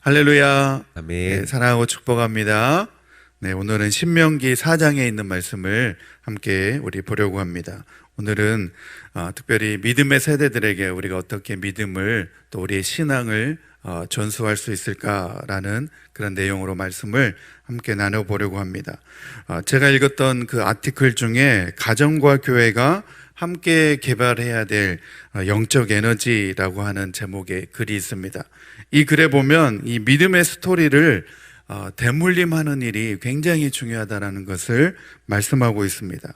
할렐루야. 아멘. 네, 사랑하고 축복합니다. 네, 오늘은 신명기 4장에 있는 말씀을 함께 우리 보려고 합니다. 오늘은 특별히 믿음의 세대들에게 우리가 어떻게 믿음을 또 우리의 신앙을 전수할 수 있을까라는 그런 내용으로 말씀을 함께 나눠보려고 합니다. 제가 읽었던 그 아티클 중에 가정과 교회가 함께 개발해야 될 영적 에너지라고 하는 제목의 글이 있습니다. 이 글에 보면 이 믿음의 스토리를 대물림하는 일이 굉장히 중요하다는 것을 말씀하고 있습니다.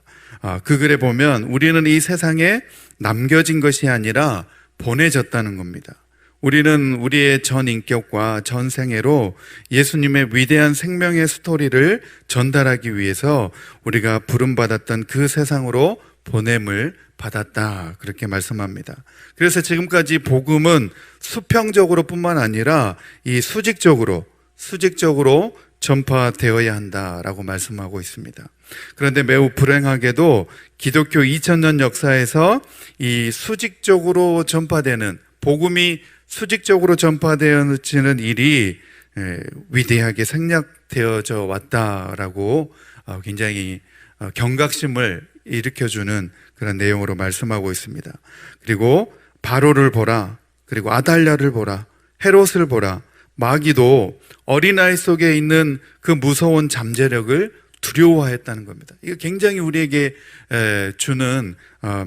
그 글에 보면 우리는 이 세상에 남겨진 것이 아니라 보내졌다는 겁니다. 우리는 우리의 전 인격과 전 생애로 예수님의 위대한 생명의 스토리를 전달하기 위해서 우리가 부름받았던 그 세상으로 보냄을 받았다, 그렇게 말씀합니다. 그래서 지금까지 복음은 수평적으로 뿐만 아니라 이 수직적으로 전파되어야 한다라고 말씀하고 있습니다. 그런데 매우 불행하게도 기독교 2000년 역사에서 이 수직적으로 전파되는, 복음이 수직적으로 전파되어지는 일이 위대하게 생략되어져 왔다라고 굉장히 경각심을 일으켜주는 그런 내용으로 말씀하고 있습니다. 그리고 바로를 보라, 그리고 아달랴를 보라, 헤롯을 보라. 마귀도 어린아이 속에 있는 그 무서운 잠재력을 두려워했다는 겁니다. 이거 굉장히 우리에게 주는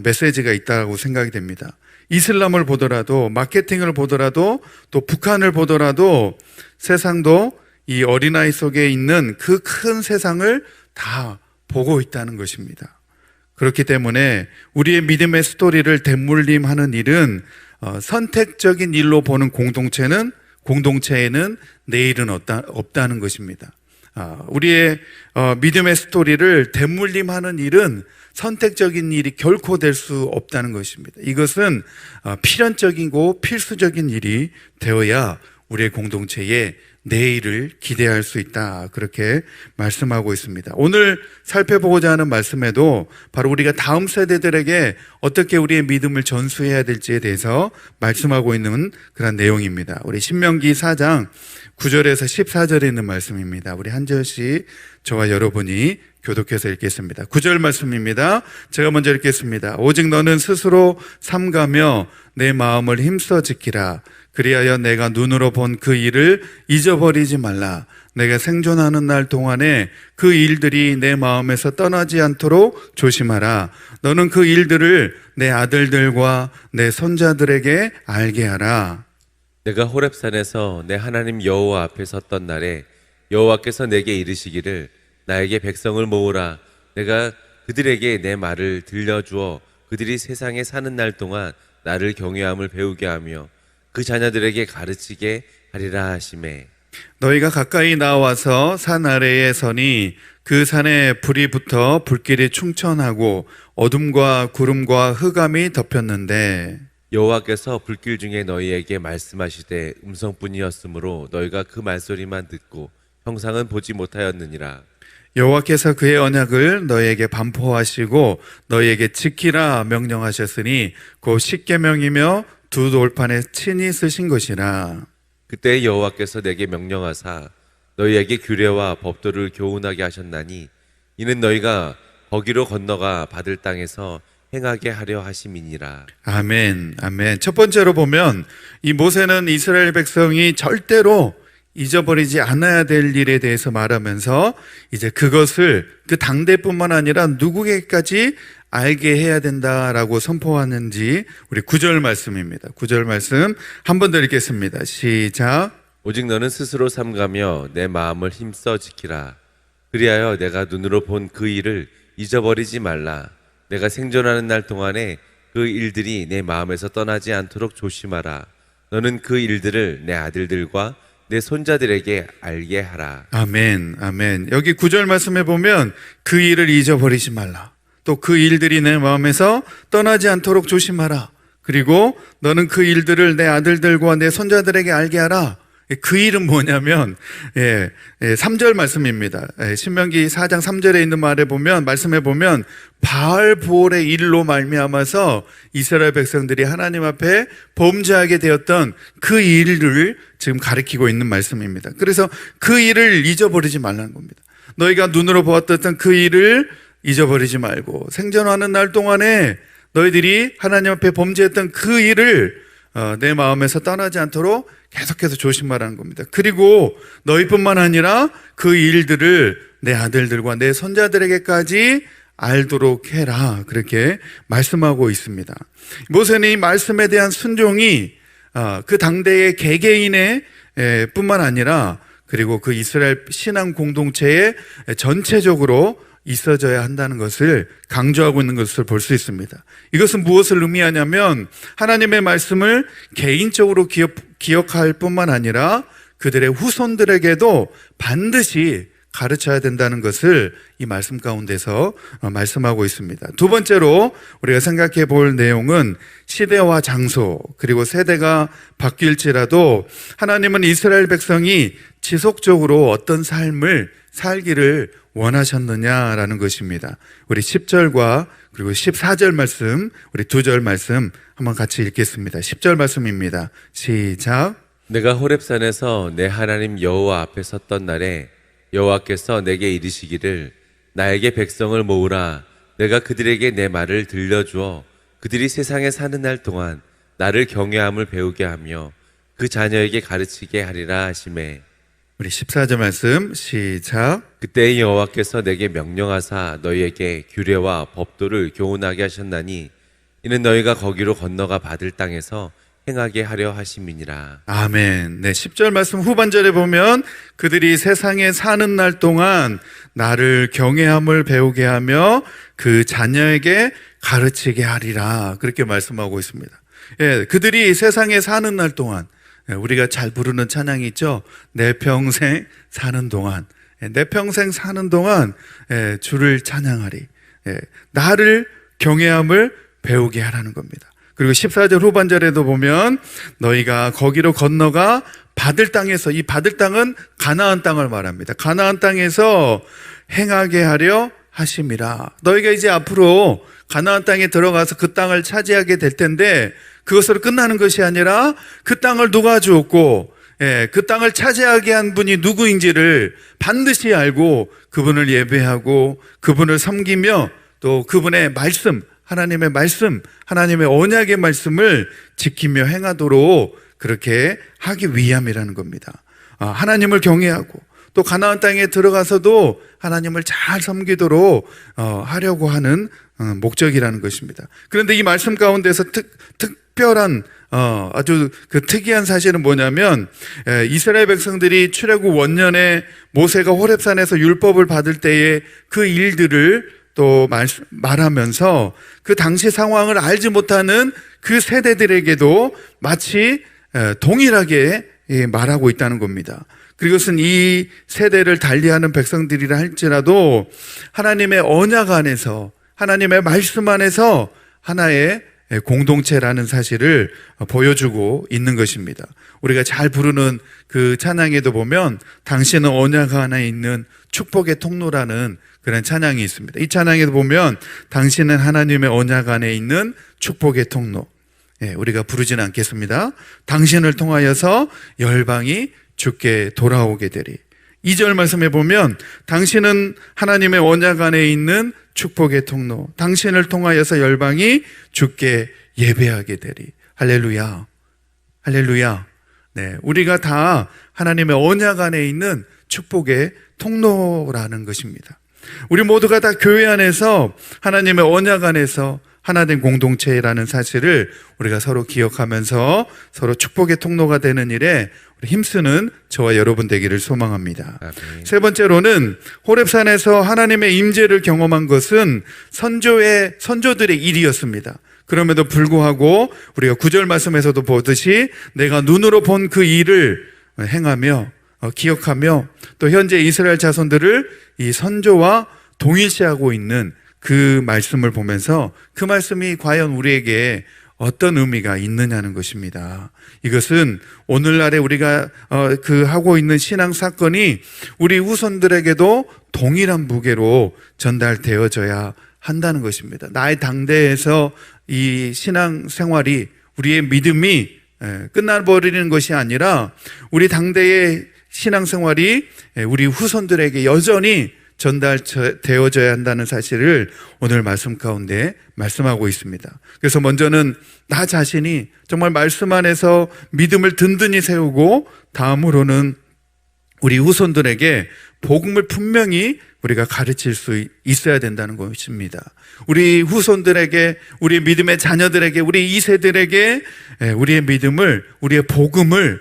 메시지가 있다고 생각이 됩니다. 이슬람을 보더라도, 마케팅을 보더라도, 또 북한을 보더라도 세상도 이 어린아이 속에 있는 그 큰 세상을 다 보고 있다는 것입니다. 그렇기 때문에 우리의 믿음의 스토리를 대물림하는 일은 선택적인 일로 보는 공동체에는 내일은 없다는 것입니다. 우리의 믿음의 스토리를 대물림하는 일은 선택적인 일이 결코 될 수 없다는 것입니다. 이것은 필연적이고 필수적인 일이 되어야 우리의 공동체에 내일을 기대할 수 있다, 그렇게 말씀하고 있습니다. 오늘 살펴보고자 하는 말씀에도 바로 우리가 다음 세대들에게 어떻게 우리의 믿음을 전수해야 될지에 대해서 말씀하고 있는 그런 내용입니다. 우리 신명기 4장 9절에서 14절에 있는 말씀입니다. 우리 한 절씩 저와 여러분이 교독해서 읽겠습니다. 9절 말씀입니다. 제가 먼저 읽겠습니다. 오직 너는 스스로 삼가며 내 마음을 힘써 지키라. 그리하여 내가 눈으로 본 그 일을 잊어버리지 말라. 내가 생존하는 날 동안에 그 일들이 내 마음에서 떠나지 않도록 조심하라. 너는 그 일들을 내 아들들과 내 손자들에게 알게 하라. 내가 호렙산에서 내 하나님 여호와 앞에 섰던 날에 여호와께서 내게 이르시기를 나에게 백성을 모으라. 내가 그들에게 내 말을 들려주어 그들이 세상에 사는 날 동안 나를 경외함을 배우게 하며 그 자녀들에게 가르치게 하리라 하시매. 너희가 가까이 나와서 산 아래에 서니 그 산에 불이 붙어 불길이 충천하고 어둠과 구름과 흑암이 덮였는데 여호와께서 불길 중에 너희에게 말씀하시되 음성뿐이었으므로 너희가 그 말소리만 듣고 형상은 보지 못하였느니라. 여호와께서 그의 언약을 너희에게 반포하시고 너희에게 지키라 명령하셨으니 곧 십계명이며 두 돌판에 친히 쓰신 것이라. 그때 여호와께서 내게 명령하사 너희에게 규례와 법도를 교훈하게 하셨나니 이는 너희가 거기로 건너가 받을 땅에서 행하게 하려 하심이니라. 아멘, 아멘. 첫 번째로 보면 이 모세는 이스라엘 백성이 절대로 잊어버리지 않아야 될 일에 대해서 말하면서 이제 그것을 그 당대뿐만 아니라 누구에게까지 알게 해야 된다라고 선포하는지 우리 9절 말씀입니다. 9절 말씀 한 번 더 읽겠습니다. 시작. 오직 너는 스스로 삼가며 내 마음을 힘써 지키라. 그리하여 내가 눈으로 본 그 일을 잊어버리지 말라. 내가 생존하는 날 동안에 그 일들이 내 마음에서 떠나지 않도록 조심하라. 너는 그 일들을 내 아들들과 내 손자들에게 알게 하라. 아멘, 아멘. 여기 9절 말씀에 보면 그 일을 잊어버리지 말라. 또 그 일들이 내 마음에서 떠나지 않도록 조심하라. 그리고 너는 그 일들을 내 아들들과 내 손자들에게 알게 하라. 그 일은 뭐냐면 3절 말씀입니다. 신명기 4장 3절에 있는 말씀에 보면 바알보올의 일로 말미암아서 이스라엘 백성들이 하나님 앞에 범죄하게 되었던 그 일을 지금 가리키고 있는 말씀입니다. 그래서 그 일을 잊어버리지 말라는 겁니다. 너희가 눈으로 보았던 그 일을 잊어버리지 말고 생존하는 날 동안에 너희들이 하나님 앞에 범죄했던 그 일을 내 마음에서 떠나지 않도록 계속해서 조심하라는 겁니다. 그리고 너희뿐만 아니라 그 일들을 내 아들들과 내 손자들에게까지 알도록 해라. 그렇게 말씀하고 있습니다. 모세는 이 말씀에 대한 순종이 그 당대의 개개인의 뿐만 아니라 그리고 그 이스라엘 신앙 공동체의 전체적으로 있어져야 한다는 것을 강조하고 있는 것을 볼 수 있습니다. 이것은 무엇을 의미하냐면 하나님의 말씀을 개인적으로 기억할 뿐만 아니라 그들의 후손들에게도 반드시 가르쳐야 된다는 것을 이 말씀 가운데서 말씀하고 있습니다. 두 번째로 우리가 생각해 볼 내용은 시대와 장소 그리고 세대가 바뀔지라도 하나님은 이스라엘 백성이 지속적으로 어떤 삶을 살기를 원하셨느냐라는 것입니다. 우리 10절과 그리고 14절 말씀, 우리 2절 말씀 한번 같이 읽겠습니다. 10절 말씀입니다. 시작. 내가 호렙산에서 내 하나님 여호와 앞에 섰던 날에 여호와께서 내게 이르시기를 나에게 백성을 모으라. 내가 그들에게 내 말을 들려주어 그들이 세상에 사는 날 동안 나를 경외함을 배우게 하며 그 자녀에게 가르치게 하리라 하시매. 우리 14절 말씀 시작. 그때 여호와께서 내게 명령하사 너희에게 규례와 법도를 교훈하게 하셨나니 이는 너희가 거기로 건너가 받을 땅에서 행하게 하려 하심이니라. 아멘. 네, 10절 말씀 후반절에 보면 그들이 세상에 사는 날 동안 나를 경외함을 배우게 하며 그 자녀에게 가르치게 하리라. 그렇게 말씀하고 있습니다. 예, 그들이 세상에 사는 날 동안 우리가 잘 부르는 찬양이 있죠. 내 평생 사는 동안, 내 평생 사는 동안 주를 찬양하리. 나를 경외함을 배우게 하라는 겁니다. 그리고 14절 후반절에도 보면 너희가 거기로 건너가 받을 땅에서, 이 받을 땅은 가나안 땅을 말합니다. 가나안 땅에서 행하게 하려 하심이라. 너희가 이제 앞으로 가나안 땅에 들어가서 그 땅을 차지하게 될 텐데 그것으로 끝나는 것이 아니라 그 땅을 누가 주었고 그 땅을 차지하게 한 분이 누구인지를 반드시 알고 그분을 예배하고 그분을 섬기며 또 그분의 말씀, 하나님의 말씀, 하나님의 언약의 말씀을 지키며 행하도록 그렇게 하기 위함이라는 겁니다. 하나님을 경외하고 또 가나안 땅에 들어가서도 하나님을 잘 섬기도록 하려고 하는 목적이라는 것입니다. 그런데 이 말씀 가운데서 특별한 아주 그 특이한 사실은 뭐냐면 이스라엘 백성들이 출애굽 원년에 모세가 호렙산에서 율법을 받을 때에 그 일들을 또 말하면서 그 당시 상황을 알지 못하는 그 세대들에게도 마치 동일하게 말하고 있다는 겁니다. 그것은 이 세대를 달리하는 백성들이라 할지라도 하나님의 언약 안에서 하나님의 말씀 안에서 하나의 공동체라는 사실을 보여주고 있는 것입니다. 우리가 잘 부르는 그 찬양에도 보면 당신은 언약 안에 있는 축복의 통로라는 그런 찬양이 있습니다. 이 찬양에도 보면 당신은 하나님의 언약 안에 있는 축복의 통로. 우리가 부르지는 않겠습니다. 당신을 통하여서 열방이 주께 돌아오게 되리. 2절 말씀에 보면 당신은 하나님의 언약 안에 있는 축복의 통로, 당신을 통하여서 열방이 주께 예배하게 되리. 할렐루야, 할렐루야. 네, 우리가 다 하나님의 언약 안에 있는 축복의 통로라는 것입니다. 우리 모두가 다 교회 안에서 하나님의 언약 안에서 하나된 공동체라는 사실을 우리가 서로 기억하면서 서로 축복의 통로가 되는 일에 힘쓰는 저와 여러분 되기를 소망합니다. 아멘. 세 번째로는 호렙산에서 하나님의 임재를 경험한 것은 선조들의 일이었습니다. 그럼에도 불구하고 우리가 9절 말씀에서도 보듯이 내가 눈으로 본 그 일을 행하며 기억하며 또 현재 이스라엘 자손들을 이 선조와 동일시하고 있는 그 말씀을 보면서 그 말씀이 과연 우리에게 어떤 의미가 있느냐는 것입니다. 이것은 오늘날에 우리가 하고 있는 신앙 사건이 우리 후손들에게도 동일한 무게로 전달되어져야 한다는 것입니다. 나의 당대에서 이 신앙 생활이 우리의 믿음이 끝나버리는 것이 아니라 우리 당대의 신앙생활이 우리 후손들에게 여전히 전달되어져야 한다는 사실을 오늘 말씀 가운데 말씀하고 있습니다. 그래서 먼저는 나 자신이 정말 말씀 안에서 믿음을 든든히 세우고, 다음으로는 우리 후손들에게 복음을 분명히 우리가 가르칠 수 있어야 된다는 것입니다. 우리 후손들에게, 우리 믿음의 자녀들에게, 우리 2세들에게 우리의 믿음을, 우리의 복음을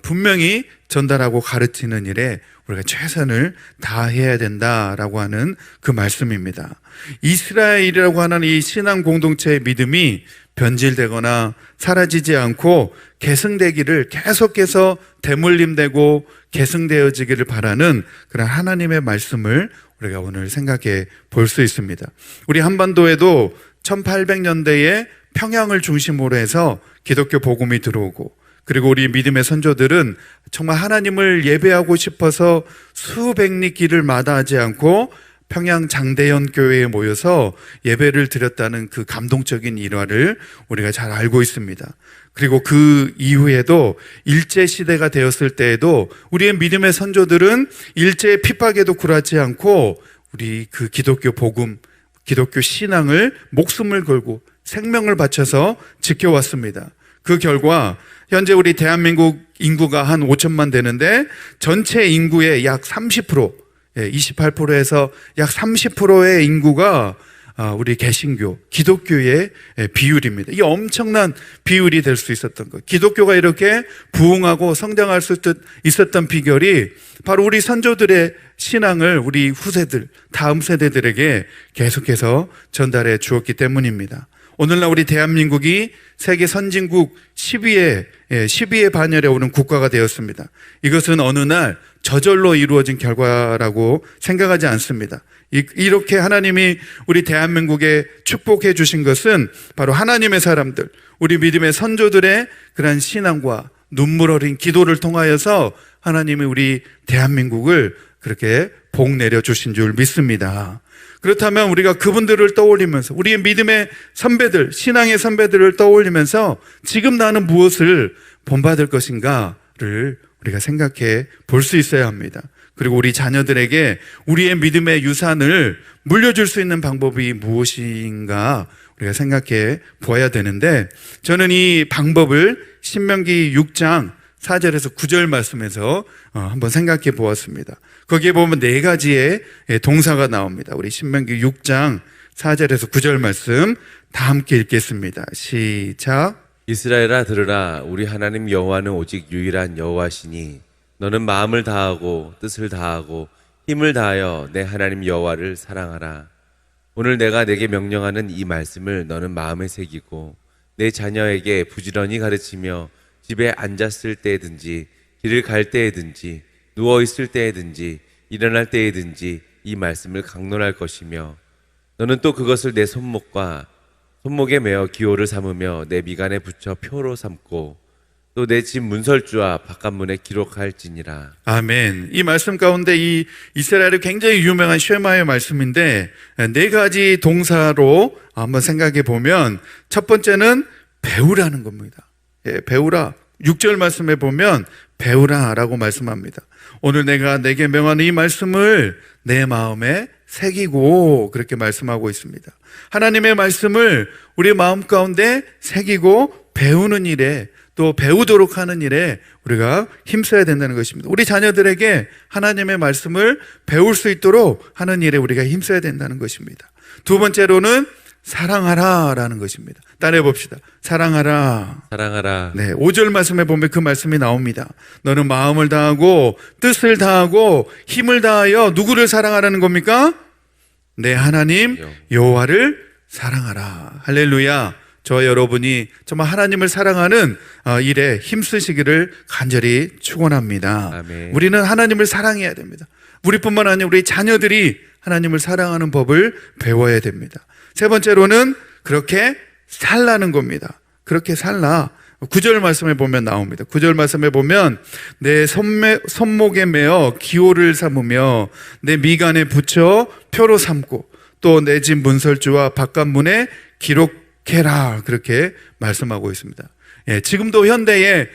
분명히 전달하고 가르치는 일에 우리가 최선을 다해야 된다라고 하는 그 말씀입니다. 이스라엘이라고 하는 이 신앙 공동체의 믿음이 변질되거나 사라지지 않고 계승되기를, 계속해서 되물림되고 계승되어지기를 바라는 그런 하나님의 말씀을 우리가 오늘 생각해 볼 수 있습니다. 우리 한반도에도 1800년대에 평양을 중심으로 해서 기독교 복음이 들어오고, 그리고 우리 믿음의 선조들은 정말 하나님을 예배하고 싶어서 수백 리 길을 마다하지 않고 평양 장대현 교회에 모여서 예배를 드렸다는 그 감동적인 일화를 우리가 잘 알고 있습니다. 그리고 그 이후에도 일제시대가 되었을 때에도 우리의 믿음의 선조들은 일제의 핍박에도 굴하지 않고 우리 그 기독교 복음, 기독교 신앙을 목숨을 걸고 생명을 바쳐서 지켜왔습니다. 그 결과 현재 우리 대한민국 인구가 한 5천만 되는데 전체 인구의 약 30%, 28%에서 약 30%의 인구가 우리 개신교, 기독교의 비율입니다. 이게 엄청난 비율이 될 수 있었던 거예요. 기독교가 이렇게 부흥하고 성장할 수 있었던 비결이 바로 우리 선조들의 신앙을 우리 후세들, 다음 세대들에게 계속해서 전달해 주었기 때문입니다. 오늘날 우리 대한민국이 세계 선진국 10위의 반열에 오른 국가가 되었습니다. 이것은 어느 날 저절로 이루어진 결과라고 생각하지 않습니다. 이렇게 하나님이 우리 대한민국에 축복해 주신 것은 바로 하나님의 사람들, 우리 믿음의 선조들의 그러한 신앙과 눈물 어린 기도를 통하여서 하나님이 우리 대한민국을 그렇게 복 내려 주신 줄 믿습니다. 그렇다면 우리가 그분들을 떠올리면서, 우리의 믿음의 선배들, 신앙의 선배들을 떠올리면서 지금 나는 무엇을 본받을 것인가를 우리가 생각해 볼 수 있어야 합니다. 그리고 우리 자녀들에게 우리의 믿음의 유산을 물려줄 수 있는 방법이 무엇인가 우리가 생각해 보아야 되는데, 저는 이 방법을 신명기 6장 4절에서 9절 말씀에서 한번 생각해 보았습니다. 거기에 보면 4가지의 동사가 나옵니다. 우리 신명기 6장 4절에서 9절 말씀 다 함께 읽겠습니다. 시작. 이스라엘아 들으라. 우리 하나님 여호와는 오직 유일한 여호와시니 너는 마음을 다하고 뜻을 다하고 힘을 다하여 내 하나님 여호와를 사랑하라. 오늘 내가 내게 명령하는 이 말씀을 너는 마음에 새기고 내 자녀에게 부지런히 가르치며 집에 앉았을 때든지 길을 갈 때에든지 누워 있을 때에든지 일어날 때에든지 이 말씀을 강론할 것이며, 너는 또 그것을 내 손목에 메어 기호를 삼으며 내 미간에 붙여 표로 삼고 또 내 집 문설주와 바깥문에 기록할지니라. 아멘. 이 말씀 가운데 이 이스라엘의 굉장히 유명한 쉐마의 말씀인데 4가지 동사로 한번 생각해 보면, 첫 번째는 배우라는 겁니다. 배우라. 6절 말씀에 보면 배우라 라고 말씀합니다. 오늘 내가 내게 명하는 이 말씀을 내 마음에 새기고, 그렇게 말씀하고 있습니다. 하나님의 말씀을 우리 마음 가운데 새기고 배우는 일에, 또 배우도록 하는 일에 우리가 힘써야 된다는 것입니다. 우리 자녀들에게 하나님의 말씀을 배울 수 있도록 하는 일에 우리가 힘써야 된다는 것입니다. 두 번째로는 사랑하라 라는 것입니다. 따라해 봅시다. 사랑하라. 사랑하라. 네, 5절 말씀에 보면 그 말씀이 나옵니다. 너는 마음을 다하고 뜻을 다하고 힘을 다하여 누구를 사랑하라는 겁니까? 내 하나님 여호와를 사랑하라. 할렐루야. 저와 여러분이 정말 하나님을 사랑하는 일에 힘쓰시기를 간절히 축원합니다. 아멘. 우리는 하나님을 사랑해야 됩니다. 우리뿐만 아니라 우리 자녀들이 하나님을 사랑하는 법을 배워야 됩니다. 세 번째로는 그렇게 살라는 겁니다. 그렇게 살라. 9절 말씀에 보면 나옵니다. 9절 말씀에 보면 내 손목에 메어 기호를 삼으며 내 미간에 붙여 표로 삼고 또 내 집 문설주와 바깥문에 기록해라. 그렇게 말씀하고 있습니다. 예, 지금도 현대의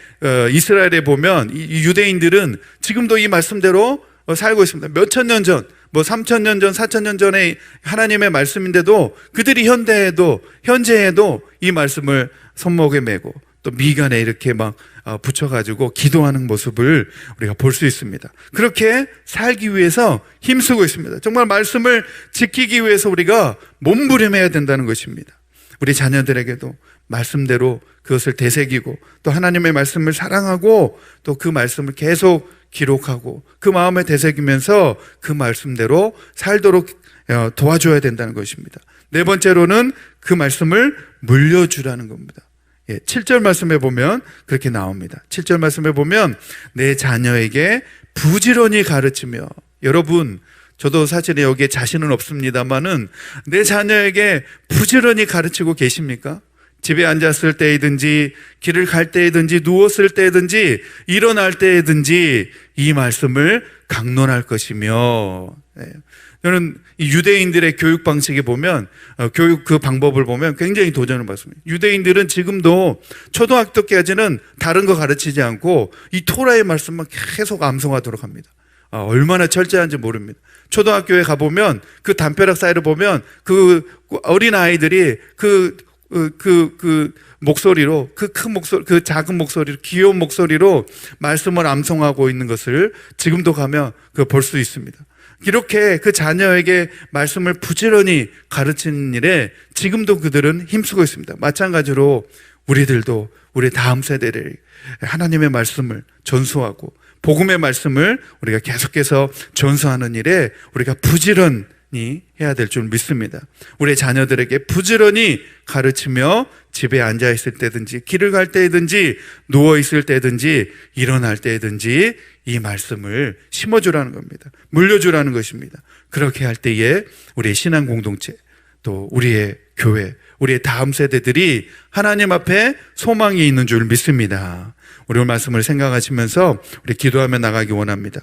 이스라엘에 보면 이 유대인들은 지금도 이 말씀대로 살고 있습니다. 몇천 년 전, 뭐 3,000년 전, 4,000년 전에 하나님의 말씀인데도 그들이 현재에도 이 말씀을 손목에 메고 또 미간에 이렇게 막 붙여가지고 기도하는 모습을 우리가 볼 수 있습니다. 그렇게 살기 위해서 힘쓰고 있습니다. 정말 말씀을 지키기 위해서 우리가 몸부림해야 된다는 것입니다. 우리 자녀들에게도 말씀대로 그것을 되새기고 또 하나님의 말씀을 사랑하고 또 그 말씀을 계속 기록하고 그 마음에 되새기면서 그 말씀대로 살도록 도와줘야 된다는 것입니다. 네 번째로는 그 말씀을 물려주라는 겁니다. 7절 말씀에 보면 그렇게 나옵니다. 7절 말씀에 보면 내 자녀에게 부지런히 가르치며, 여러분 저도 사실 여기에 자신은 없습니다만은 내 자녀에게 부지런히 가르치고 계십니까? 집에 앉았을 때이든지 길을 갈 때이든지 누웠을 때이든지 일어날 때이든지 이 말씀을 강론할 것이며, 저는 이 유대인들의 교육 방식에 보면 교육 그 방법을 보면 굉장히 도전을 받습니다. 유대인들은 지금도 초등학교 때까지는 다른 거 가르치지 않고 이 토라의 말씀만 계속 암송하도록 합니다. 얼마나 철저한지 모릅니다. 초등학교에 가보면 그 담벼락 사이를 보면 그 어린 아이들이 그 목소리로, 그 큰 목소리, 그 작은 목소리로, 귀여운 목소리로 말씀을 암송하고 있는 것을 지금도 가면 볼 수 있습니다. 이렇게 그 자녀에게 말씀을 부지런히 가르치는 일에 지금도 그들은 힘쓰고 있습니다. 마찬가지로 우리들도 우리 다음 세대를 하나님의 말씀을 전수하고 복음의 말씀을 우리가 계속해서 전수하는 일에 우리가 부지런히 해야 될 줄 믿습니다. 우리 자녀들에게 부지런히 가르치며 집에 앉아 있을 때든지 길을 갈 때든지 누워 있을 때든지 일어날 때든지 이 말씀을 심어주라는 겁니다. 물려주라는 것입니다. 그렇게 할 때에 우리의 신앙 공동체, 또 우리의 교회, 우리의 다음 세대들이 하나님 앞에 소망이 있는 줄 믿습니다. 우리 오늘 말씀을 생각하시면서 우리 기도하며 나가기 원합니다.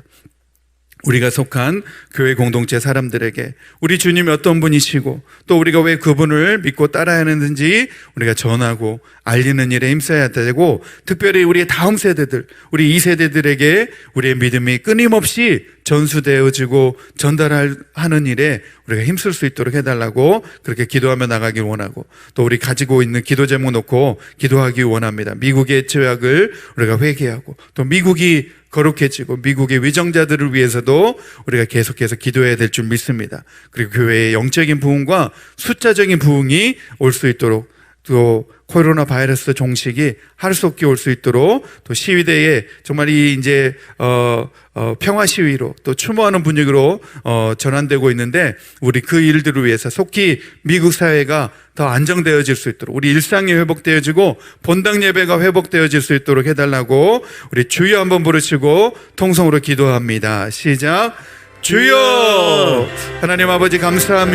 우리가 속한 교회 공동체 사람들에게 우리 주님이 어떤 분이시고 또 우리가 왜 그분을 믿고 따라야 하는지 우리가 전하고 알리는 일에 힘써야 되고, 특별히 우리의 다음 세대들, 우리 2세대들에게 우리의 믿음이 끊임없이 전수되어지고 전달하는 일에 우리가 힘쓸 수 있도록 해달라고 그렇게 기도하며 나가길 원하고, 또 우리 가지고 있는 기도 제목 놓고 기도하기 원합니다. 미국의 죄악을 우리가 회개하고 또 미국이 거룩해지고 미국의 위정자들을 위해서도 우리가 계속해서 기도해야 될 줄 믿습니다. 그리고 교회의 영적인 부흥과 숫자적인 부흥이 올 수 있도록, 또 코로나 바이러스 종식이 할 수 없게 올 수 있도록, 또 시위대에 정말 이 이제 평화 시위로 또 추모하는 분위기로 전환되고 있는데 우리 그 일들을 위해서 속히 미국 사회가 더 안정되어질 수 있도록, 우리 일상이 회복되어지고 본당 예배가 회복되어질 수 있도록 해달라고 우리 주여 한번 부르시고 통성으로 기도합니다. 시작. 주여! 하나님 아버지 감사합니다.